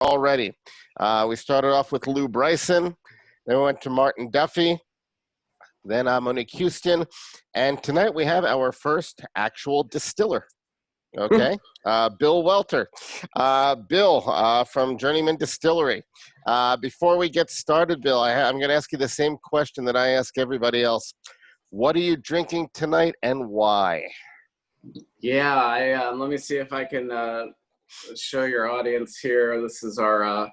already. We started off with Lou Bryson, then we went to Martin Duffy, then Monique Houston, and tonight we have our first actual distiller. Okay, Bill Welter. Bill from Journeyman Distillery. Before we get started, Bill, I'm going to ask you the same question that I ask everybody else. What are you drinking tonight and why? Yeah, let me see if I can show your audience here. This is our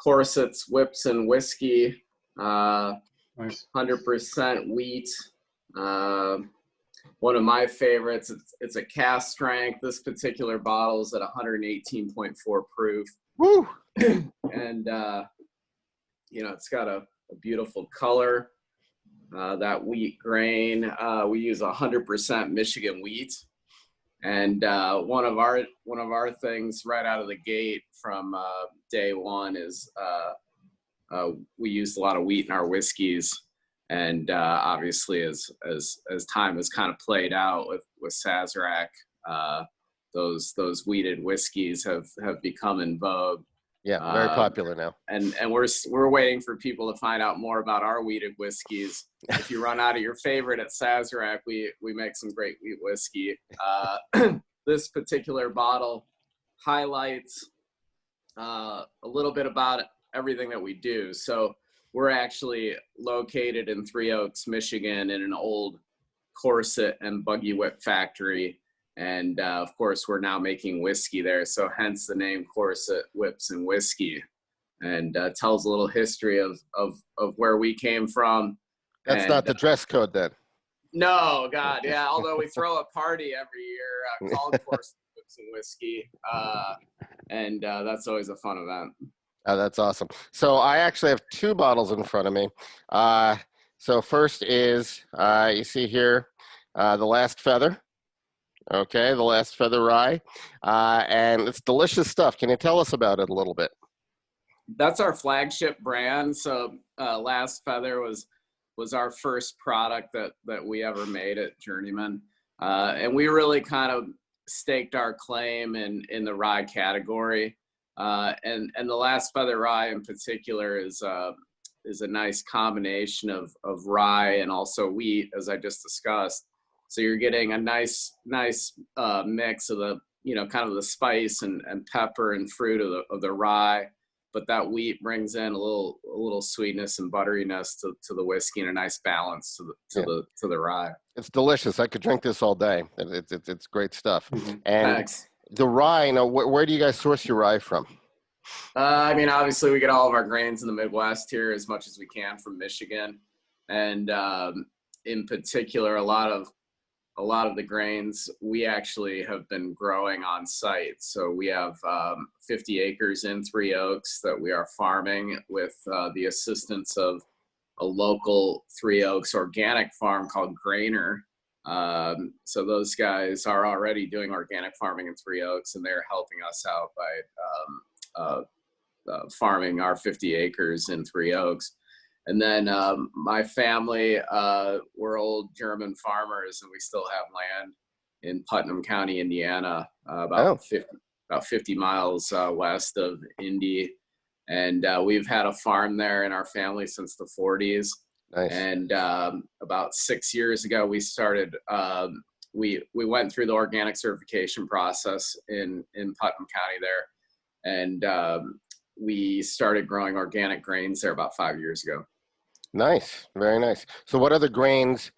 Corsets, Whips, and Whiskey. Nice. 100% wheat. One of my favorites. It's a cask strength. This particular bottle is at 118.4 proof. Woo! And it's got a beautiful color. That wheat grain, we use 100% Michigan wheat. And one of our things right out of the gate from day one is we used a lot of wheat in our whiskeys. And obviously, as time has kind of played out with Sazerac, those wheated whiskeys have become in vogue. Yeah, very popular now. And we're waiting for people to find out more about our wheated whiskeys. If you run out of your favorite at Sazerac, we make some great wheat whiskey. This particular bottle highlights a little bit about everything that we do. So we're actually located in Three Oaks, Michigan, in an old corset and buggy whip factory. And of course, we're now making whiskey there. So hence the name Corset, Whips, and Whiskey. And tells a little history of where we came from. That's not the dress code then. No, God, yeah. Although we throw a party every year called Corset, Whips, and Whiskey. And that's always a fun event. Oh, that's awesome. So I actually have two bottles in front of me. So first is, you see here, the Last Feather. Okay, the Last Feather Rye. And it's delicious stuff. Can you tell us about it a little bit? That's our flagship brand. So Last Feather was our first product that we ever made at Journeyman. And we really kind of staked our claim in the rye category. And the Last Feather Rye in particular is a nice combination of rye and also wheat, as I just discussed. So you're getting a nice mix of the kind of the spice and pepper and fruit of the rye, but that wheat brings in a little sweetness and butteriness to the whiskey and a nice balance to the rye. It's delicious. I could drink this all day. It's great stuff. Mm-hmm. And Thanks. The rye, where do you guys source your rye from? Obviously we get all of our grains in the Midwest here as much as we can from Michigan. And in particular, a lot of the grains we actually have been growing on site. So we have 50 acres in Three Oaks that we are farming with the assistance of a local Three Oaks organic farm called Grainer. So those guys are already doing organic farming in Three Oaks, and they're helping us out by farming our 50 acres in Three Oaks. And then my family, we're old German farmers, and we still have land in Putnam County, Indiana, about 50 miles west of Indy. And we've had a farm there in our family since the 40s. Nice. And about 6 years ago, we started, we went through the organic certification process in Putnam County there. And we started growing organic grains there about 5 years ago. Nice. Very nice. So what other grains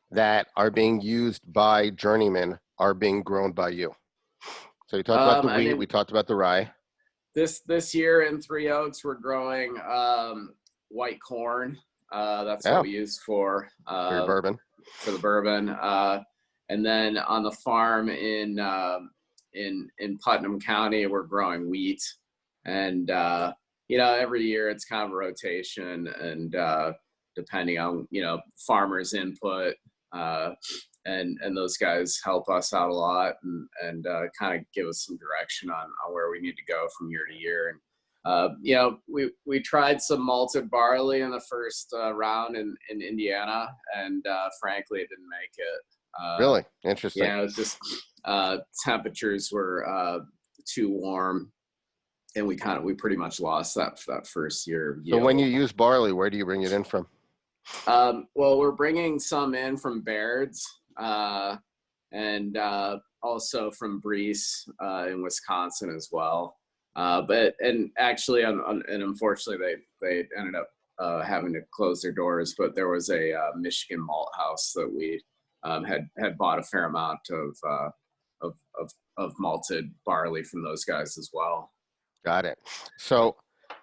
that are being used by Journeyman are being grown by you? So you talked about the wheat. We talked about the rye. This year in Three Oaks, we're growing white corn. That's what we use for bourbon. For the bourbon. And then on the farm in Putnam County, we're growing wheat. And every year it's kind of a rotation, and depending on farmers' input, and those guys help us out a lot and kind of give us some direction on where we need to go from year to year. And we tried some malted barley in the first round in Indiana, and frankly, it didn't make it. Really interesting. Yeah, it was just temperatures were too warm. we pretty much lost that first year of So yield. when you use barley, where do you bring it in from? Well, we're bringing some in from Baird's, and also from Breese in Wisconsin as well. And actually, and unfortunately, they ended up having to close their doors. But there was a Michigan malt house that we had bought a fair amount of malted barley from those guys as well. Got it. So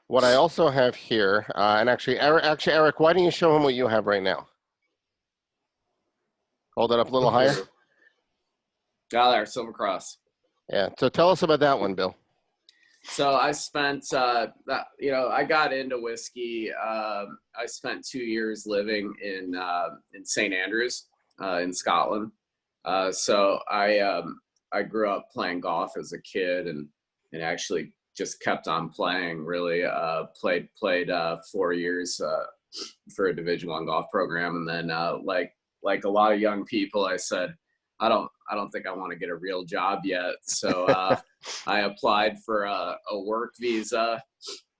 what I also have here, and actually, Eric, why don't you show him what you have right now? Hold it up a little higher. There, Silver Cross. Yeah. So tell us about that one, Bill. So I spent, I got into whiskey. I spent 2 years living in St. Andrews in Scotland. So I grew up playing golf as a kid and actually just kept on playing. Really played 4 years for a Division I golf program, and then like a lot of young people, I said, I don't think I want to get a real job yet. So I applied for a work visa,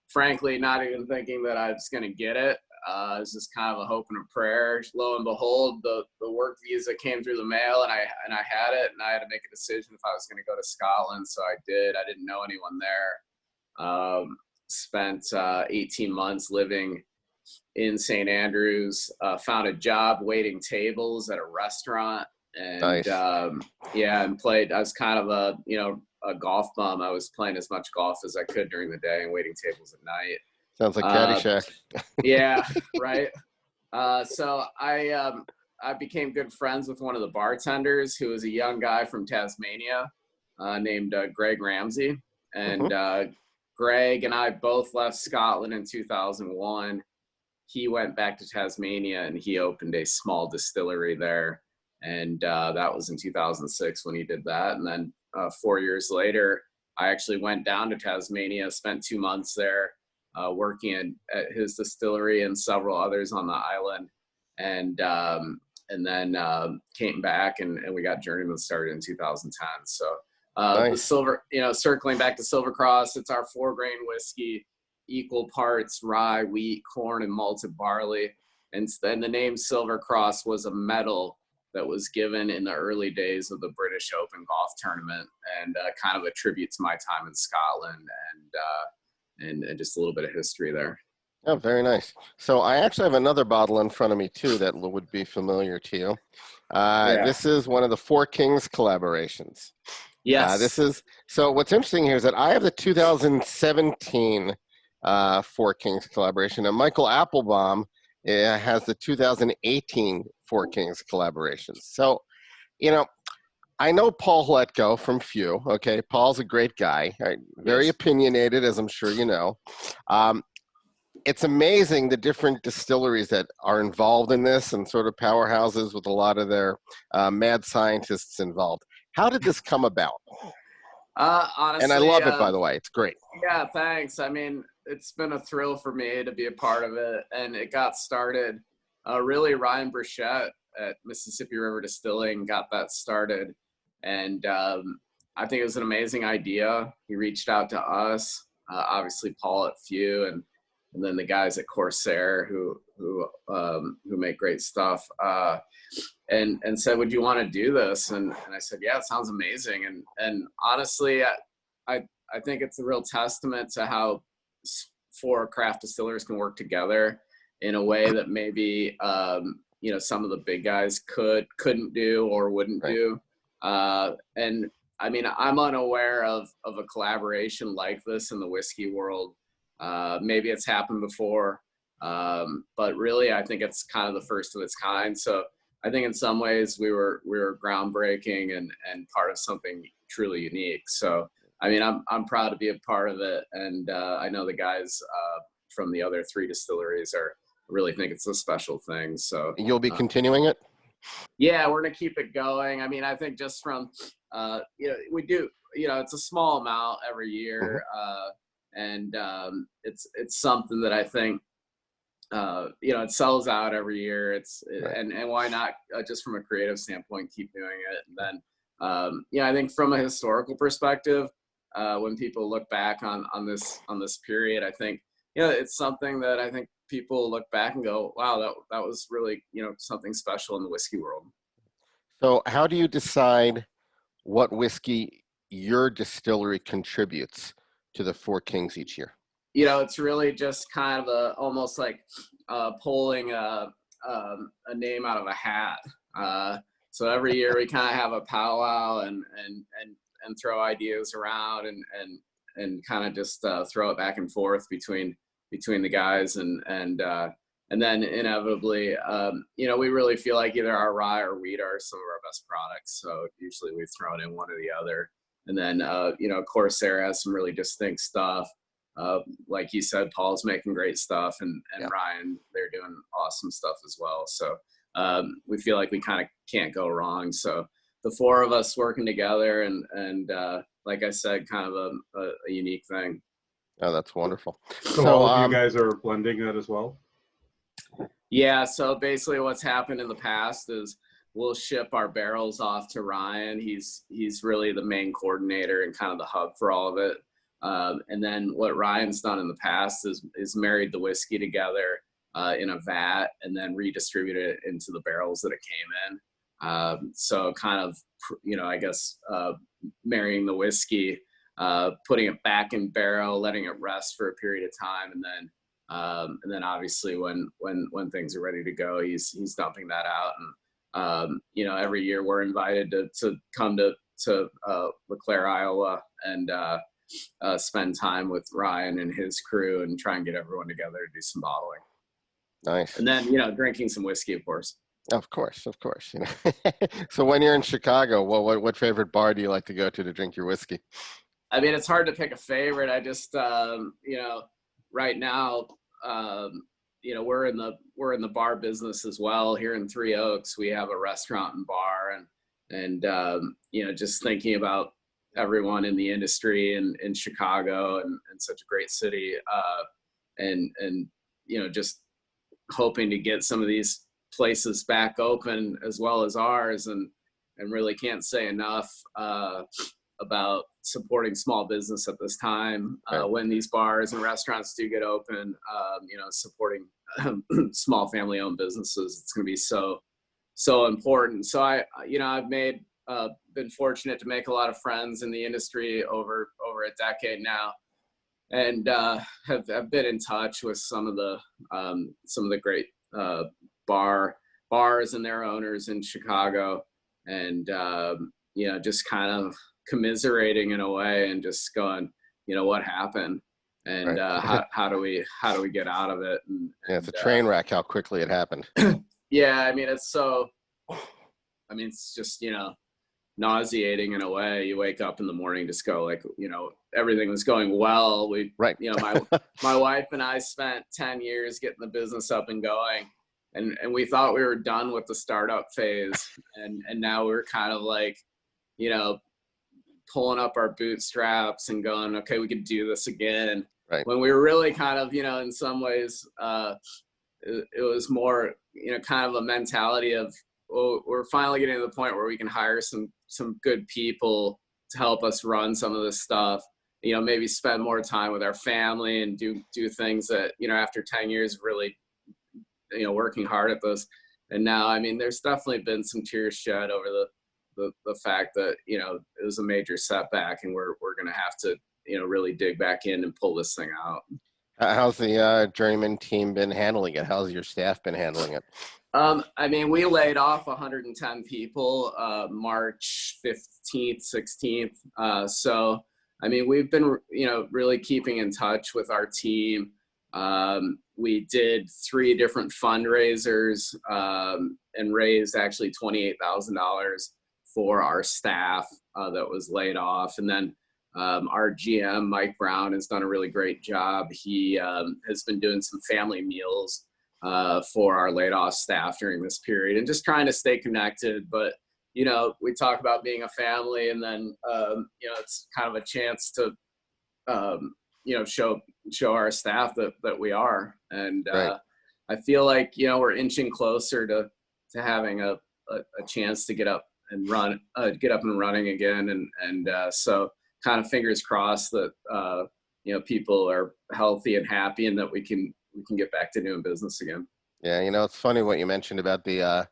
frankly, not even thinking that I was going to get it. It was just kind of a hope and a prayer. Lo and behold, the work visa came through the mail, and I had it, and I had to make a decision if I was going to go to Scotland. So I did. I didn't know anyone there. Spent 18 months living in St. Andrews. Found a job waiting tables at a restaurant. And Nice. and played. I was kind of a golf bum. I was playing as much golf as I could during the day and waiting tables at night. Sounds like Caddyshack. Yeah, right. So I became good friends with one of the bartenders, who was a young guy from Tasmania named Greg Ramsey. And Greg and I both left Scotland in 2001. He went back to Tasmania and he opened a small distillery there. And that was in 2006 when he did that. And then 4 years later, I actually went down to Tasmania, spent 2 months there working at his distillery and several others on the island. And then came back and we got Journeyman started in 2010. So Nice. The silver, circling back to Silver Cross, it's our 4-grain whiskey, equal parts rye, wheat, corn, and malted barley. And then the name Silver Cross was a medal that was given in the early days of the British Open golf tournament, and kind of a tribute to my time in Scotland and just a little bit of history there. Oh, very nice. So I actually have another bottle in front of me too that would be familiar to you. This is one of the Four Kings collaborations. Yes. So what's interesting here is that I have the 2017 Four Kings collaboration, and Michael Applebaum has the 2018 Four Kings collaborations. So, I know Paul Letko from Few. Okay, Paul's a great guy, right? Very opinionated, as I'm sure you know. It's amazing the different distilleries that are involved in this and sort of powerhouses with a lot of their mad scientists involved. How did this come about? Honestly, and I love it, by the way. It's great. Yeah, thanks. I mean, it's been a thrill for me to be a part of it, and it got started. Really, Ryan Burchett at Mississippi River Distilling got that started, and I think it was an amazing idea. He reached out to us, obviously Paul at Few, and then the guys at Corsair who make great stuff, and said, "Would you want to do this?" And I said, "Yeah, it sounds amazing." And honestly, I think it's a real testament to how 4 craft distillers can work together in a way that maybe some of the big guys couldn't do or wouldn't do. And I mean, I'm unaware of a collaboration like this in the whiskey world. Maybe it's happened before, but really, I think it's kind of the first of its kind. So I think in some ways we were groundbreaking and part of something truly unique. So I mean, I'm proud to be a part of it, and I know the guys from the other 3 distilleries really think it's a special thing. So you'll be continuing it? Yeah, we're gonna keep it going. I mean, I think just from we do, it's a small amount every year, and it's something that I think it sells out every year. And why not just from a creative standpoint keep doing it? And then I think from a historical perspective, when people look back on this period, I think, it's something that I think people look back and go, wow, that was really, something special in the whiskey world. So how do you decide what whiskey your distillery contributes to the Four Kings each year? It's really just kind of almost like pulling a name out of a hat. So every year we kind of have a powwow and throw ideas around and kind of just throw it back and forth between the guys and then inevitably, we really feel like either our rye or wheat are some of our best products. So usually we've thrown in one or the other. And then, Corsair has some really distinct stuff. Like you said, Paul's making great stuff, and Ryan, they're doing awesome stuff as well. So we feel like we kind of can't go wrong. So the four of us working together and like I said, kind of a unique thing. Oh, that's wonderful. So all of you guys are blending that as well? Yeah, so basically what's happened in the past is we'll ship our barrels off to Ryan. He's really the main coordinator and kind of the hub for all of it. And then what Ryan's done in the past is married the whiskey together in a vat and then redistributed it into the barrels that it came in. So kind of, I guess, marrying the whiskey, putting it back in barrel, letting it rest for a period of time, and then obviously when things are ready to go, he's dumping that out. And every year we're invited to come to LeClaire, Iowa, and spend time with Ryan and his crew and try and get everyone together to do some bottling. Nice. And then drinking some whiskey, of course. Of course. So when you're in Chicago, what favorite bar do you like to go to drink your whiskey? I mean, it's hard to pick a favorite. I just right now, we're in the bar business as well. Here in Three Oaks, we have a restaurant and bar, and just thinking about everyone in the industry and in Chicago and such a great city, and just hoping to get some of these places back open as well as ours, and really can't say enough about supporting small business at this time. When these bars and restaurants do get open, supporting small family-owned businesses, it's going to be so important. So I've been fortunate to make a lot of friends in the industry over a decade now, and have been in touch with some of the great bars and their owners in Chicago, and just kind of commiserating in a way and just going, what happened, and right. how do we get out of it? And it's a train wreck how quickly it happened. Yeah, I mean, it's just nauseating in a way. You wake up in the morning, just go like, everything was going well. Right. My wife and I spent 10 years getting the business up and going, and we thought we were done with the startup phase, and now we're kind of like, pulling up our bootstraps and going, okay, we could do this again. Right. When we were really kind of, in some ways, it was more, kind of a mentality of, well, we're finally getting to the point where we can hire some good people to help us run some of this stuff, maybe spend more time with our family and do things that, after 10 years of really, working hard at this. And now, I mean, there's definitely been some tears shed over the fact that, it was a major setback, and we're going to have to, really dig back in and pull this thing out. How's the Journeyman team been handling it? How's your staff been handling it? I mean, we laid off 110 people March 15th, 16th. So, I mean, we've been, really keeping in touch with our team. We did 3 different fundraisers and raised actually $28,000 for our staff that was laid off. And then our GM, Mike Brown, has done a really great job. He has been doing some family meals for our laid off staff during this period, and just trying to stay connected. But, we talk about being a family, and then, it's kind of a chance to, show our staff that we are. And right. I feel like, we're inching closer to having a chance to get up and running again. And so, kind of fingers crossed that people are healthy and happy, and that we can get back to doing business again. Yeah, it's funny what you mentioned about the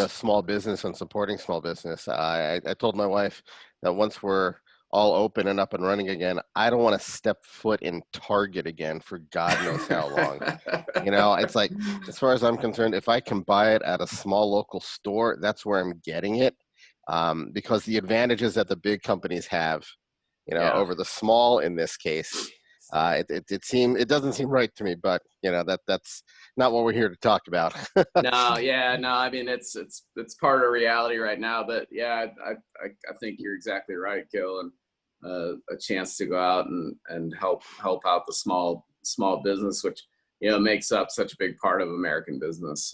small business and supporting small business. I told my wife that once we're all open and up and running again, I don't want to step foot in Target again for God knows how long. It's like, as far as I'm concerned, if I can buy it at a small local store, that's where I'm getting it, because the advantages that the big companies have, over the small in this case, it doesn't seem right to me, but that's not what we're here to talk about. No, I mean, it's part of reality right now, but yeah, I think you're exactly right, Gil, and a chance to go out and help out the small business, which makes up such a big part of American business.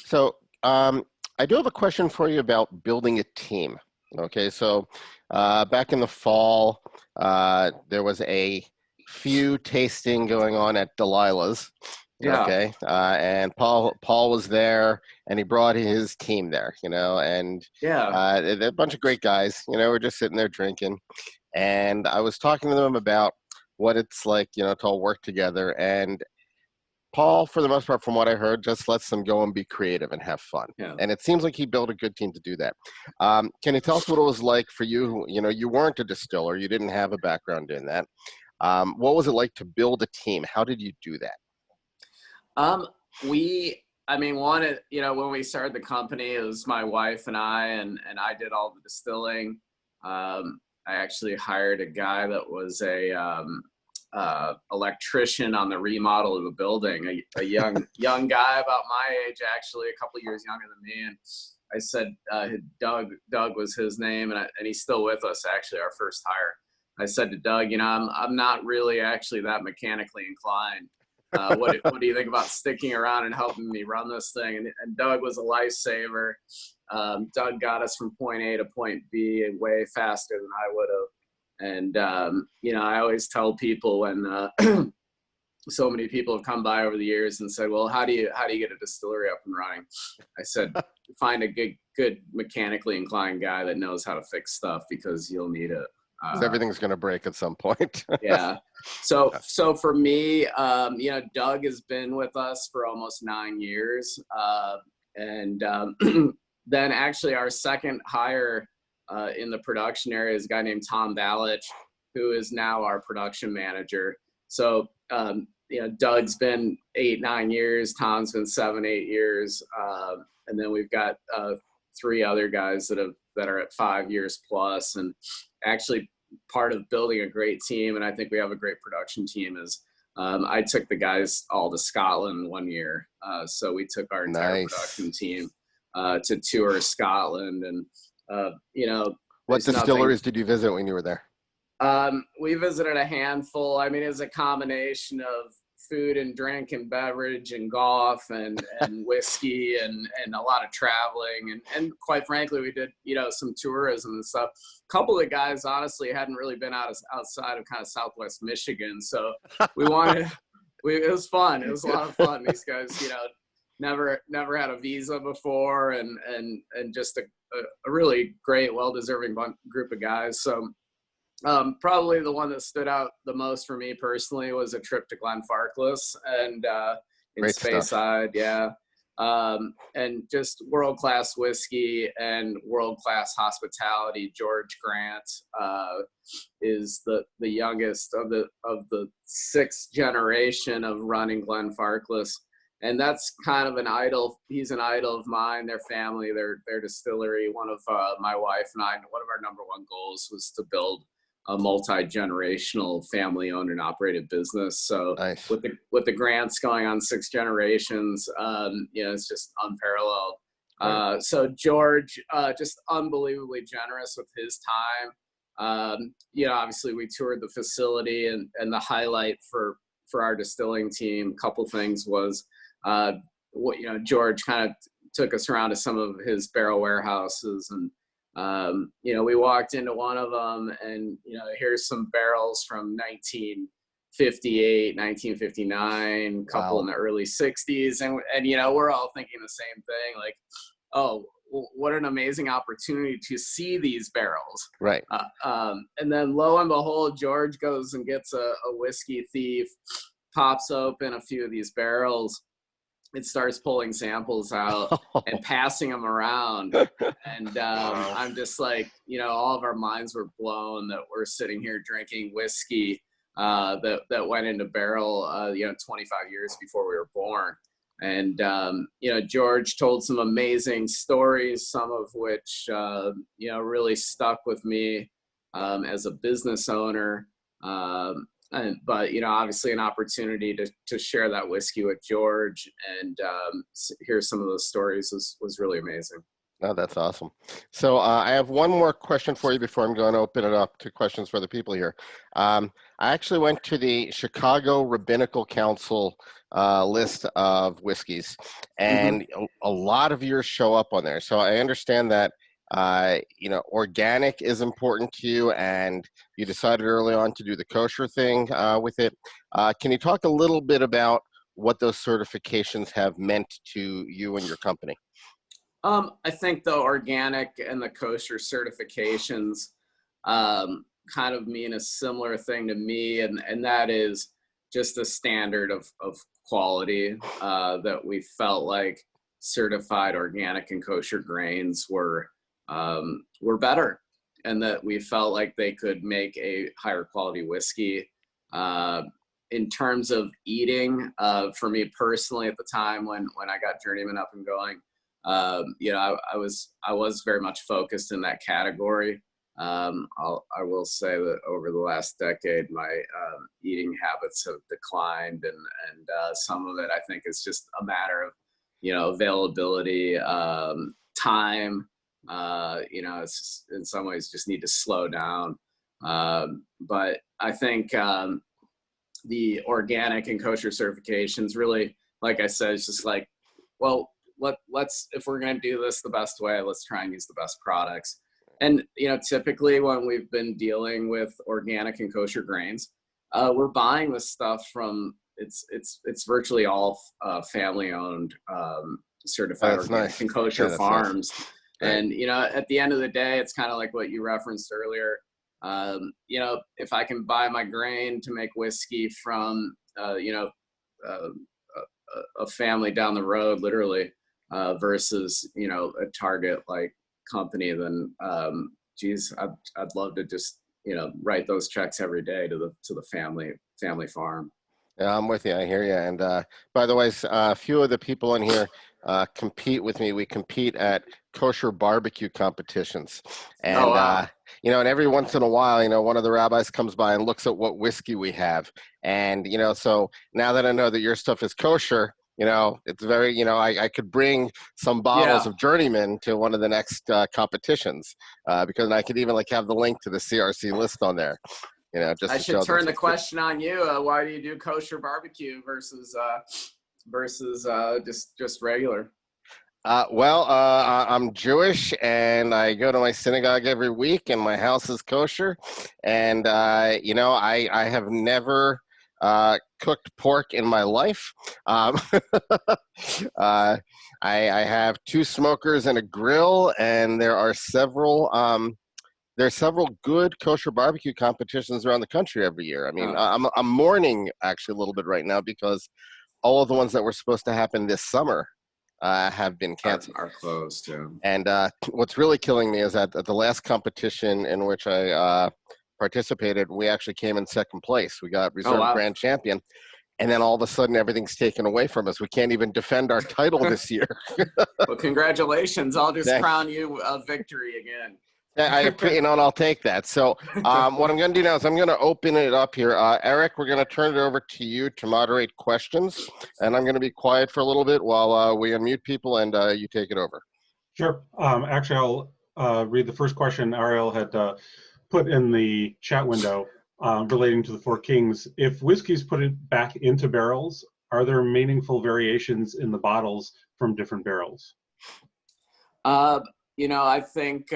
So I do have a question for you about building a team. Okay, so back in the fall, there was a few tasting going on at Delilah's. Yeah. Okay, and Paul was there, and he brought his team there. And they're a bunch of great guys. We're just sitting there drinking, and I was talking to them about what it's like, to all work together. And Paul, for the most part, from what I heard, just lets them go and be creative and have fun. Yeah. And it seems like he built a good team to do that. Can you tell us what it was like for you? You weren't a distiller. You didn't have a background in that. What was it like to build a team? How did you do that? When we started the company, it was my wife and I did all the distilling. I actually hired a guy that was a electrician on the remodel of the building, a young guy about my age, actually a couple of years younger than me. And I said, Doug was his name, and he's still with us, actually, our first hire. I said to Doug, I'm not really actually that mechanically inclined. What do you think about sticking around and helping me run this thing? And Doug was a lifesaver. Doug got us from point A to point B way faster than I would have. And, I always tell people when so many people have come by over the years and said, well, how do you get a distillery up and running? I said, find a good mechanically inclined guy that knows how to fix stuff, because you'll need it. Everything's going to break at some point. Yeah. So for me, Doug has been with us for almost 9 years. Then actually our second hire in the production area is a guy named Tom Balich, who is now our production manager. So, Doug's been 8-9 years, Tom's been 7-8 years. And then we've got 3 other guys that are at 5 years plus. And actually part of building a great team, and I think we have a great production team, is I took the guys all to Scotland 1 year. So we took our entire production team to tour Scotland. And, what distilleries did you visit when you were there? We visited a handful. I mean, it's a combination of food and drink and beverage and golf and whiskey and a lot of traveling. And quite frankly, we did, some tourism and stuff. A couple of the guys, honestly, hadn't really been outside of kind of Southwest Michigan. So it was fun. It was a lot of fun. These guys, never had a visa before, and just a really great, well-deserving group of guys. So probably the one that stood out the most for me personally was a trip to Glenfarclas and in Speyside. Yeah. And just world-class whiskey and world-class hospitality. George Grant is the youngest of the 6th generation of running Glenfarclas. And that's kind of an idol. He's an idol of mine, their family, their distillery. One of my wife and I, one of our number one goals was to build a multi-generational family-owned and operated business. So nice. with the Grants going on 6 generations, it's just unparalleled. Right. So George, just unbelievably generous with his time. Obviously we toured the facility, and the highlight for our distilling team, a couple things was, George kind of took us around to some of his barrel warehouses, and we walked into one of them, and here's some barrels from 1958, 1959, couple in the early 60s, and we're all thinking the same thing, like, oh, what an amazing opportunity to see these barrels. Right. And then lo and behold, George goes and gets a whiskey thief, pops open a few of these barrels, and starts pulling samples out and passing them around. And I'm just like, all of our minds were blown that we're sitting here drinking whiskey that went into barrel, 25 years before we were born. And, George told some amazing stories, some of which, really stuck with me as a business owner. But obviously an opportunity to share that whiskey with George and hear some of those stories was really amazing. Oh, that's awesome. So I have one more question for you before I'm going to open it up to questions for the people here. I actually went to the Chicago Rabbinical Council list of whiskeys, and a lot of yours show up on there. So I understand that organic is important to you, and you decided early on to do the kosher thing with it. Can you talk a little bit about what those certifications have meant to you and your company? I think the organic and the kosher certifications kind of mean a similar thing to me, and that is just a standard of quality that we felt like certified organic and kosher grains were better, and that we felt like they could make a higher quality whiskey. In terms of eating, for me personally, at the time when I got Journeyman up and going, I was very much focused in that category. I will say that over the last decade, my eating habits have declined, and some of it I think is just a matter of availability, time. It's just, in some ways, just need to slow down. But I think the organic and kosher certifications really, like I said, it's just like, well, let's if we're going to do this the best way, let's try and use the best products. And typically when we've been dealing with organic and kosher grains, we're buying this stuff from it's virtually all family owned, certified organic and kosher farms. Nice. And at the end of the day, it's kind of like what you referenced earlier. If I can buy my grain to make whiskey from a family down the road, literally, versus a Target like company, then I'd love to just write those checks every day to the family farm. Yeah, I'm with you. I hear you. And by the way, a few of the people in here compete with me. We compete at kosher barbecue competitions, and oh, wow. And every once in a while, one of the rabbis comes by and looks at what whiskey we have, and so now that I know that your stuff is kosher, it's very, I could bring some bottles of Journeyman to one of the next competitions because I could even have the link to the CRC list on there. Just I should turn the question on you. Why do you do kosher barbecue versus just regular? I'm Jewish, and I go to my synagogue every week, and my house is kosher. And I have never cooked pork in my life. I have 2 smokers and a grill, and there are several good kosher barbecue competitions around the country every year. I mean, I'm mourning actually a little bit right now because all of the ones that were supposed to happen this summer have been canceled. Are closed, yeah. And what's really killing me is that at the last competition in which I participated, we actually came in second place. We got reserve grand champion. And then all of a sudden, everything's taken away from us. We can't even defend our title this year. Well, congratulations. I'll just crown you a victory again. And I'll take that. So what I'm going to do now is I'm going to open it up here. Eric, we're going to turn it over to you to moderate questions, and I'm going to be quiet for a little bit while we unmute people and you take it over. Sure. Actually, I'll read the first question Ariel had put in the chat window relating to the Four Kings. If whiskey's put it back into barrels, are there meaningful variations in the bottles from different barrels? I think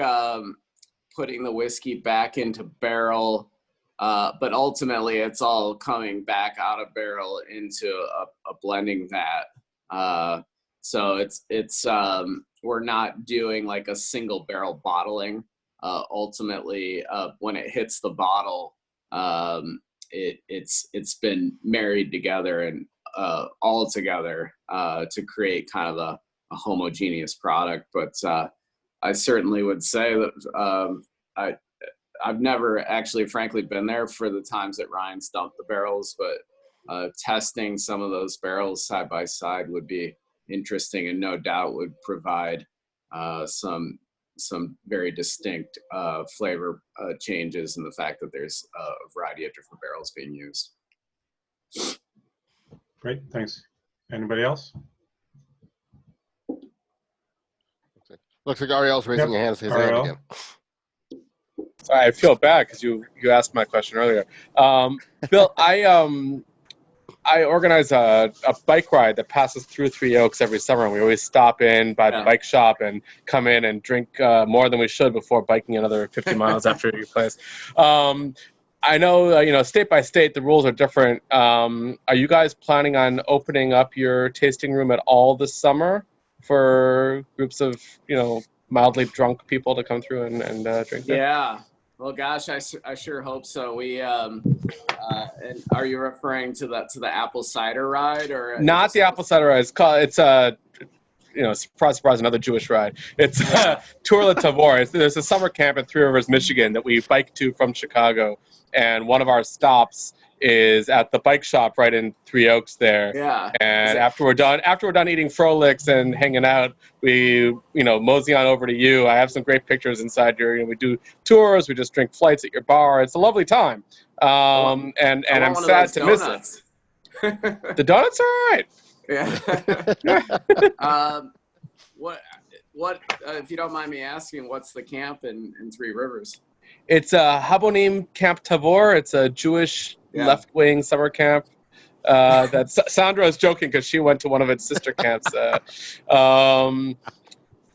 putting the whiskey back into barrel, but ultimately it's all coming back out of barrel into a blending vat. So we're not doing like a single barrel bottling. Ultimately, when it hits the bottle, it's been married together and all together to create kind of a homogeneous product. But I certainly would say that I've never actually, frankly, been there for the times that Ryan's dumped the barrels, but testing some of those barrels side by side would be interesting, and no doubt would provide some very distinct flavor changes in the fact that there's a variety of different barrels being used. Great, thanks. Anybody else? Looks like Ariel's raising his hand again. Sorry, I feel bad because you asked my question earlier. Bill, I organize a bike ride that passes through Three Oaks every summer, and we always stop in by the bike shop and come in and drink more than we should before biking another 50 miles after your place. I know, state by state, the rules are different. Are you guys planning on opening up your tasting room at all this summer for groups of, mildly drunk people to come through and drink there? Yeah. Well, gosh, I sure hope so. We and are you referring to the apple cider ride or not the apple cider ride? It's surprise, another Jewish ride. It's Tour Le Tavor. There's a summer camp in Three Rivers, Michigan that we bike to from Chicago, and one of our stops is at the bike shop right in Three Oaks there. Yeah. And after we're done eating Frolix and hanging out, we mosey on over to you. I have some great pictures inside here. We do tours. We just drink flights at your bar. It's a lovely time. And I'm sad to miss it. The donuts are all right. Yeah. What if you don't mind me asking, what's the camp in Three Rivers? It's Habonim Camp Tavor. It's a Jewish left-wing summer camp. That Sandra is joking because she went to one of its sister camps.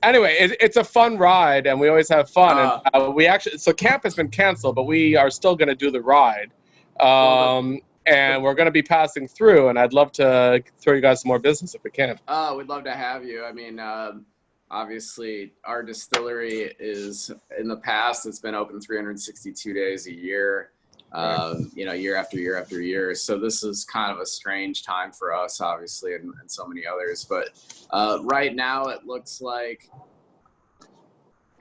Anyway, it's a fun ride, and we always have fun. And camp has been canceled, but we are still going to do the ride. And we're going to be passing through, and I'd love to throw you guys some more business if we can. We'd love to have you. I mean, obviously, our distillery is, in the past, it's been open 362 days a year, year after year after year. So this is kind of a strange time for us, obviously, and so many others. But right now, it looks like,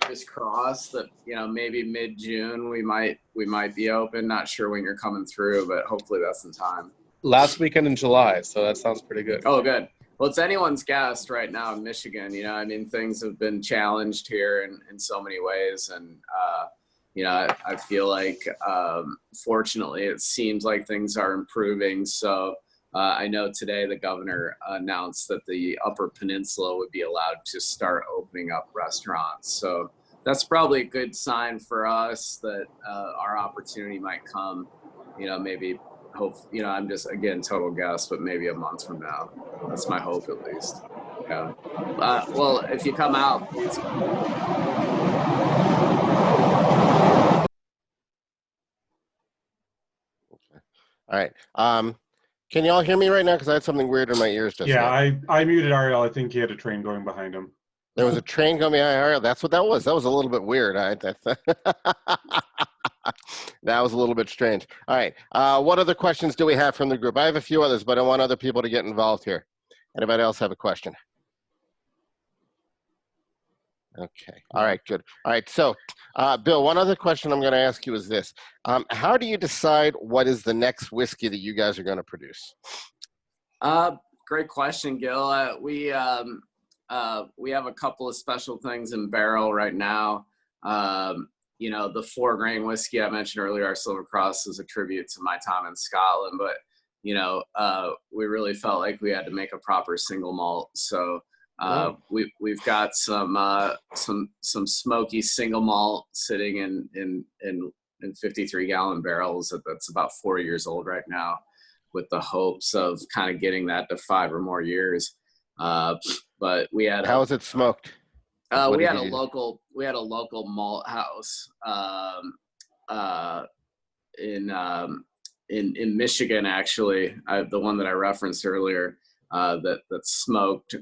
just cross that, maybe mid-June we might be open. Not sure when you're coming through, but hopefully that's in time. Last weekend in July, so that sounds pretty good. Oh, good. Well, it's anyone's guess right now in Michigan. Things have been challenged here in so many ways. And, I feel like, fortunately, it seems like things are improving. So I know today the governor announced that the Upper Peninsula would be allowed to start opening up restaurants. So that's probably a good sign for us that our opportunity might come, maybe I'm just, again, total guess, but maybe a month from now. That's my hope, at least. Yeah. Well, if you come out, all right. Can you all hear me right now? Because I had something weird in my ears just now. I muted Ariel. I think he had a train going behind him. There was a train going behind Ariel. That's what that was. That was a little bit weird. That was a little bit strange. All right. What other questions do we have from the group? I have a few others, but I want other people to get involved here. Anybody else have a question? Okay. All right, good. All right. So, Bill, one other question I'm going to ask you is this. How do you decide what is the next whiskey that you guys are going to produce? Great question, Gil. We have a couple of special things in barrel right now. The 4-grain whiskey I mentioned earlier, our Silver Cross, is a tribute to my time in Scotland, but, we really felt like we had to make a proper single malt. So we've got some smoky single malt sitting in 53-gallon barrels that's about 4 years old right now, with the hopes of kind of getting that to 5 or more years. But we had how is it smoked? We had a local malt house in Michigan, actually, the one that I referenced earlier. that smoked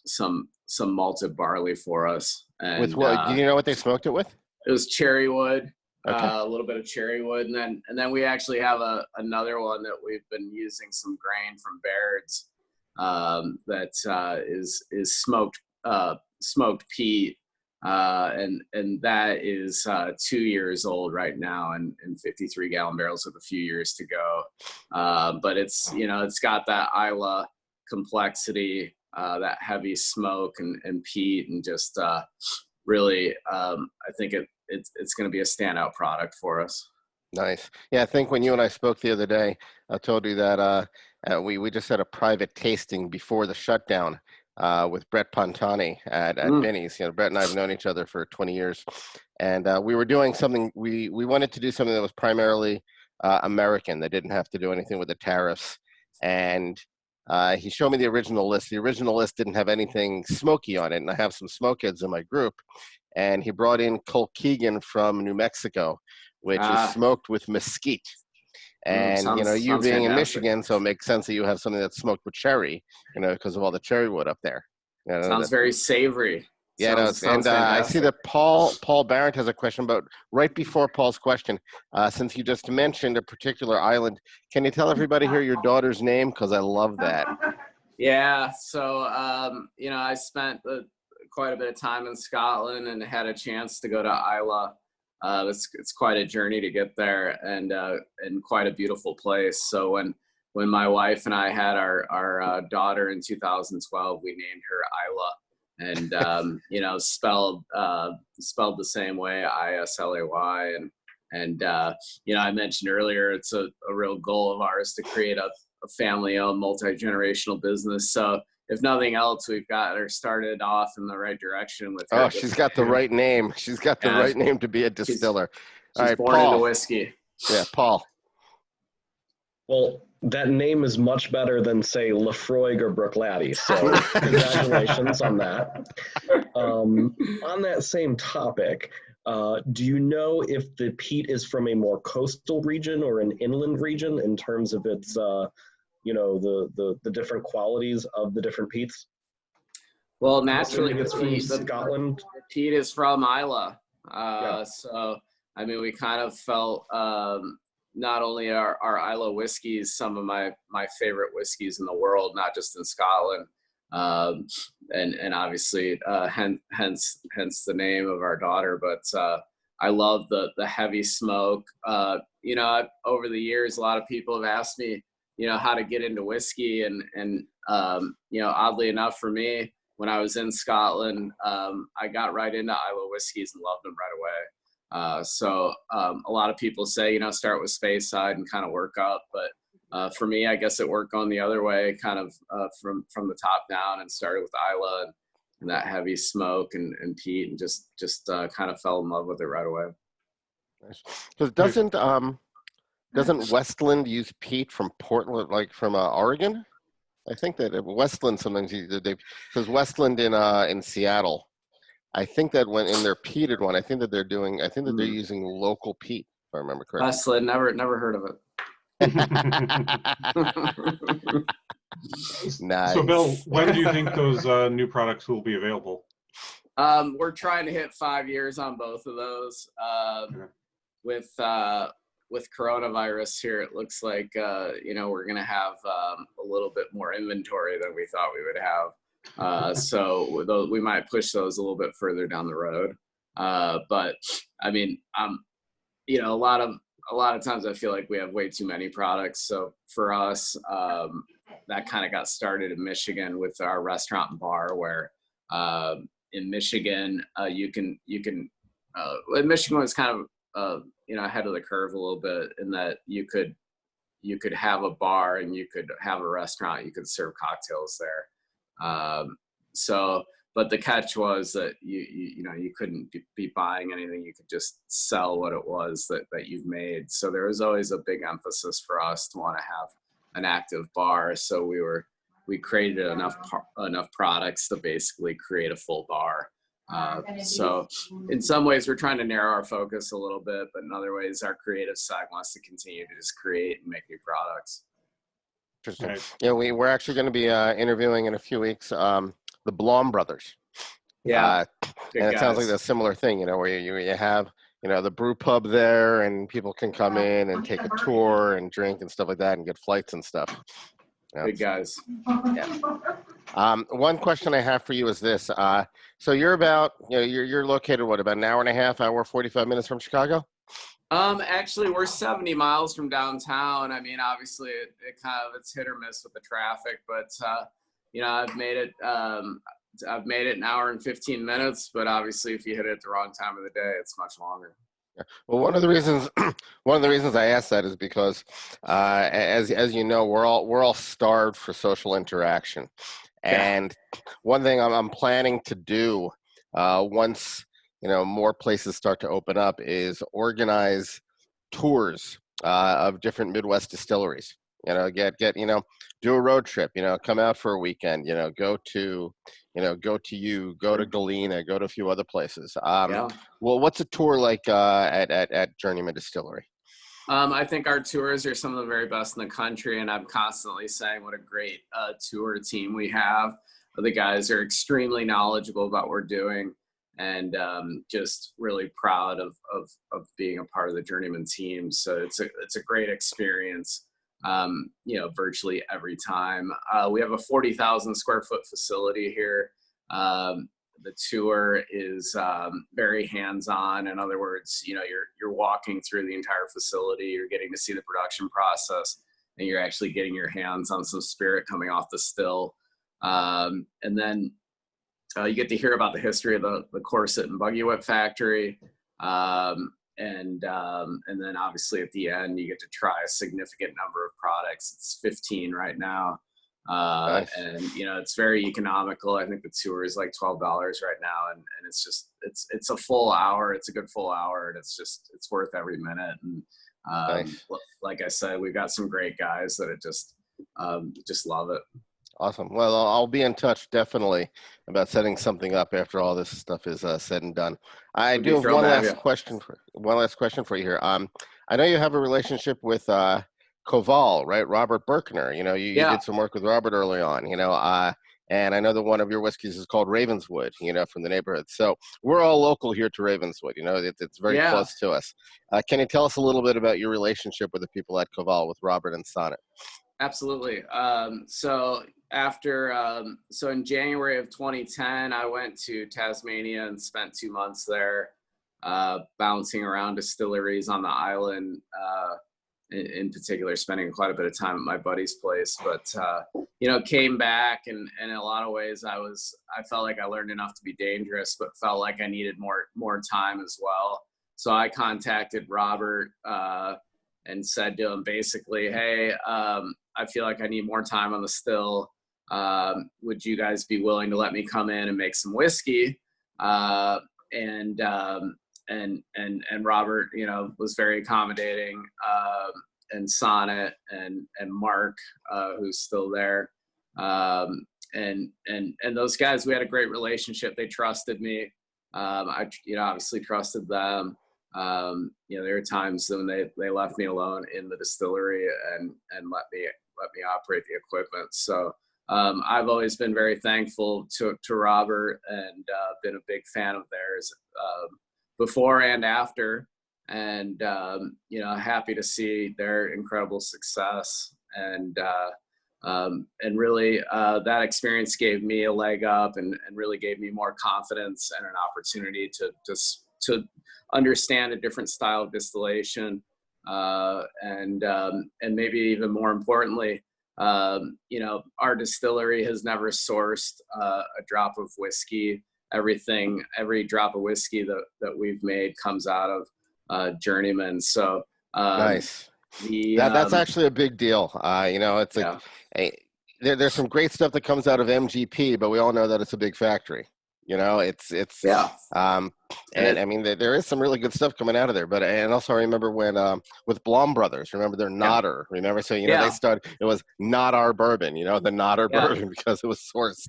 some malted barley for us. And With what? Do you know what they smoked it with? it was cherry wood, Okay. a little bit of cherry wood, and then we actually have another one that we've been using some grain from Baird's that is smoked peat, and that is 2 years old right now, and 53-gallon barrels with a few years to go. But it's it's got that Isla complexity, that heavy smoke and peat, and just really, I think it's going to be a standout product for us. Nice. Yeah, I think when you and I spoke the other day, I told you that we just had a private tasting before the shutdown with Brett Pontani at Vinny's. Brett and I have known each other for 20 years, and we were doing something. We wanted to do something that was primarily American. That didn't have to do anything with the tariffs, and he showed me the original list. The original list didn't have anything smoky on it, and I have some smokeheads in my group. And he brought in Colkegan from New Mexico, which is smoked with mesquite. And you being in Michigan, so it makes sense that you have something that's smoked with cherry, because of all the cherry wood up there. Sounds very savory. Yeah, sounds I see that Paul Barrett has a question, but right before Paul's question, since you just mentioned a particular island, can you tell everybody here your daughter's name? Because I love that. Yeah, so I spent quite a bit of time in Scotland and had a chance to go to Isla. It's quite a journey to get there, and quite a beautiful place. So when my wife and I had our daughter in 2012, we named her Isla, and spelled the same way, Islay, and I mentioned earlier it's a real goal of ours to create a family-owned, multi-generational business. So if nothing else, we've got her started off in the right direction with her. Oh, she's got the right name. She's got the right name to be a distiller. She's born into whiskey. Yeah, Paul. Well, that name is much better than, say, Lafroig or Brookladdy. So congratulations on that. On that same topic, do you know if the peat is from a more coastal region or an inland region in terms of its the different qualities of the different peats? Well, naturally, it's from Scotland. The peat is from Isla. So, I mean, we kind of felt not only are Isla whiskeys some of my favorite whiskeys in the world, not just in Scotland, and obviously hence the name of our daughter. But I love the heavy smoke. Over the years, a lot of people have asked me, how to get into whiskey, and oddly enough for me, when I was in Scotland, I got right into Isla whiskeys and loved them right away. So a lot of people say, start with Speyside and kind of work up, but for me, I guess it worked on the other way, kind of from the top down, and started with Isla and that heavy smoke and peat, and just kind of fell in love with it right away. Because doesn't Westland use peat from Portland, like from Oregon? I think that Westland sometimes because Westland in Seattle, I think that when in their peated one, I think that they're using local peat, if I remember correctly. Westland, never heard of it. Nice. So Bill, when do you think those new products will be available? We're trying to hit 5 years on both of those. With coronavirus here, it looks like we're going to have a little bit more inventory than we thought we would have. So we might push those a little bit further down the road. But I mean, a lot of times I feel like we have way too many products. So for us, that kind of got started in Michigan with our restaurant and bar, where in Michigan in Michigan was kind of ahead of the curve a little bit, in that you could have a bar and you could have a restaurant, you could serve cocktails there. But the catch was that you couldn't be buying anything. You could just sell what it was that you've made. So there was always a big emphasis for us to want to have an active bar. So we created enough products to basically create a full bar. So in some ways we're trying to narrow our focus a little bit, but in other ways our creative side wants to continue to just create and make new products. Interesting. Right. We're actually going to be interviewing in a few weeks the Blom brothers. Yeah, good And it sounds like guys. a similar thing, where you have, the brew pub there, and people can come in and take a tour and drink and stuff like that, and get flights and stuff. Yeah. Good guys. One question I have for you is this: so you're about, you're located about an hour and a half, 45 minutes from Chicago? Actually, we're 70 miles from downtown. I mean, obviously, it's hit or miss with the traffic, but I've made it. I've made it an hour and 15 minutes, but obviously, if you hit it at the wrong time of the day, it's much longer. Yeah. Well, one of the reasons I asked that is because, as you know, we're all starved for social interaction, and one thing I'm planning to do once more places start to open up is organize tours of different Midwest distilleries. Get do a road trip. Come out for a weekend. Go to Galena, go to a few other places. Well, what's a tour like at Journeyman Distillery? I think our tours are some of the very best in the country, and I'm constantly saying what a great tour team we have. The guys are extremely knowledgeable about what we're doing, and just really proud of being a part of the Journeyman team. So it's a great experience. Virtually every time. We have a 40,000 square foot facility here. The tour is very hands-on. In other words, you're walking through the entire facility. You're getting to see the production process, and you're actually getting your hands on some spirit coming off the still. And then you get to hear about the history of the corset and buggy whip factory. And then obviously at the end, you get to try a significant number of products. It's 15 right now. Nice. And it's very economical. I think the tour is like $12 right now. And it's just, it's a full hour. It's a good full hour, and it's worth every minute. And Nice. like I said, we've got some great guys that just love it. Awesome. Well, I'll be in touch definitely about setting something up after all this stuff is said and done. I do have one last question for you here. I know you have a relationship with Koval, right? Robert Berkner. You did some work with Robert early on. And I know that one of your whiskeys is called Ravenswood. From the neighborhood. So we're all local here to Ravenswood. It's very close to us. Can you tell us a little bit about your relationship with the people at Koval, with Robert and Sonnet? Absolutely. So in January of 2010, I went to Tasmania and spent 2 months there, bouncing around distilleries on the island, in particular, spending quite a bit of time at my buddy's place. But, came back, and in a lot of ways I felt like I learned enough to be dangerous, but felt like I needed more time as well. So I contacted Robert and said to him basically, hey, I feel like I need more time on the still. Would you guys be willing to let me come in and make some whiskey? And Robert, was very accommodating, and Sonnet and Mark, who's still there. And those guys, we had a great relationship. They trusted me. I obviously trusted them. There were times when they left me alone in the distillery and let me operate the equipment. So I've always been very thankful to Robert, and been a big fan of theirs before and after, and happy to see their incredible success. And really that experience gave me a leg up, and really gave me more confidence and an opportunity to understand a different style of distillation, and maybe even more importantly, our distillery has never sourced a drop of whiskey. Every drop of whiskey that we've made comes out of Journeyman. So nice. That's actually a big deal. It's there's some great stuff that comes out of MGP, but we all know that it's a big factory. And I mean, there is some really good stuff coming out of there. But and also I remember when with Blom Brothers, remember their Nodder. Remember, so they started. It was not our bourbon, the Nodder bourbon, because it was sourced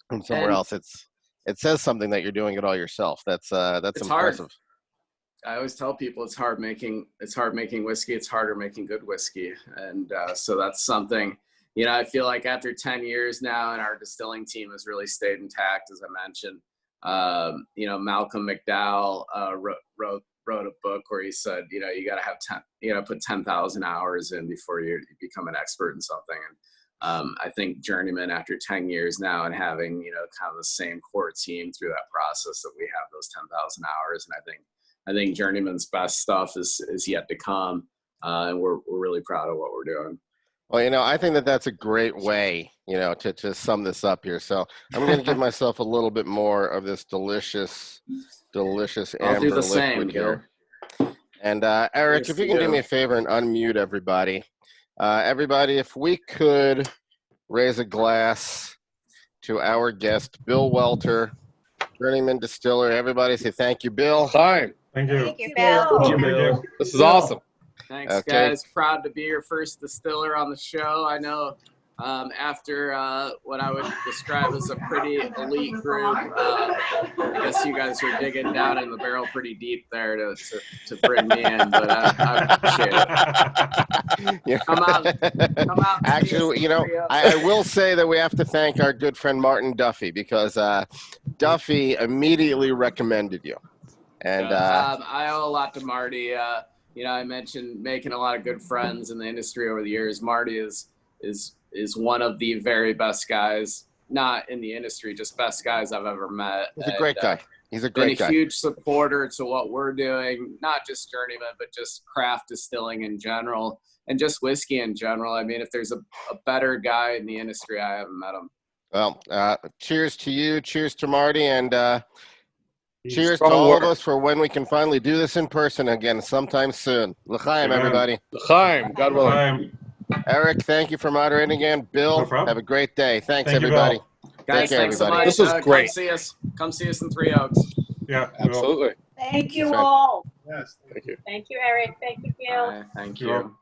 from somewhere else. It says something that you're doing it all yourself. That's impressive. always tell people it's hard making whiskey. It's harder making good whiskey. And so that's something, I feel like after 10 years now, and our distilling team has really stayed intact, as I mentioned. Malcolm McDowell wrote a book where he said, you got to have put 10,000 hours in before you become an expert in something. And I think Journeyman, after 10 years now, and having kind of the same core team through that process, that we have those 10,000 hours. And I think Journeyman's best stuff is yet to come, and we're really proud of what we're doing. Well, I think that's a great way, to sum this up here. So I'm going to give myself a little bit more of this delicious I'll do amber the same, liquid here. And Eric, Cheers if you to can do you. me a favor and unmute everybody. Everybody, if we could raise a glass to our guest, Bill Welter, Journeyman Distiller. Everybody say thank you, Bill. Time. Thank you. Thank you, Bill. Thank you. This is awesome. Thanks, Okay. guys. Proud to be your first distiller on the show. I know after what I would describe as a pretty elite group, I guess you guys are digging down in the barrel pretty deep there to bring me in, but I appreciate it. Yeah. Come out and Actually, see us in I will say that we have to thank our good friend Martin Duffy, because Duffy immediately recommended you. And I owe a lot to Marty. I mentioned making a lot of good friends in the industry over the years. Marty is one of the very best guys, not in the industry, just best guys I've ever met. he's a great guy. He's a Been great a guy. huge supporter to what we're doing, not just Journeyman, but just craft distilling in general, and just whiskey in general. I mean, if there's a better guy in the industry, I haven't met him. Well, cheers to you. Cheers to Marty. And cheers to Strong all work. of us for when we can finally do this in person again sometime soon. L'chaim, Amen. everybody. L'chaim, God willing. Time. Eric, thank you for moderating again. Bill, No problem. have a great day. Thanks, Thank you, everybody. Bill. Guys, care, thanks so everybody. much. This was great. Come see us in Three Oaks. Yeah. we will. Absolutely. Thank you That's right. all. Thank you. Thank you, Eric. Thank you, Gil. Thank You're you.